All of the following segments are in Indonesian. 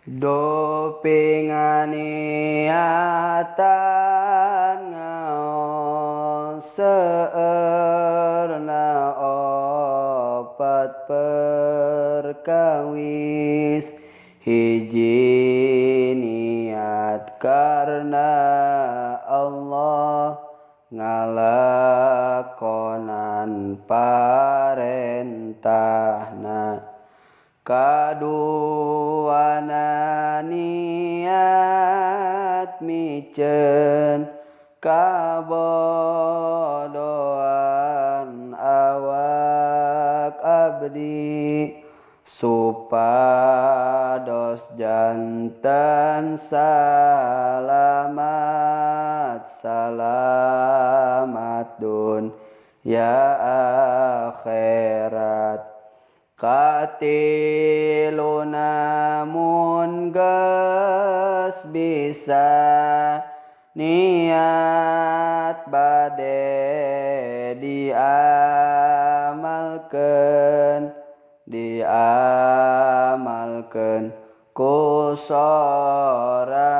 Dopinganiatan ngaos seerna opat perkawis hiji niat karena Allah ngalakonan parentahna kaduana niat micen kabodohan awak abdi supados janten salamat dunya akhirat katilu namun geus bisa niat bade diamalkeun ku sorangan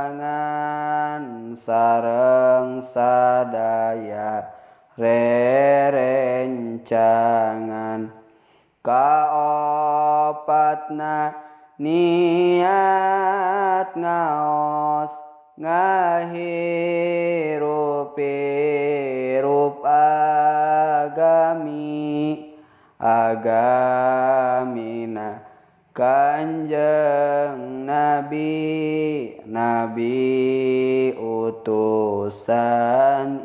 sareng sadaya rerencangan kaopatna niat ngaos ngahirup agamina Kanjeng Nabi utusan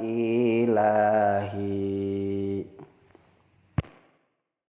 Ilahi.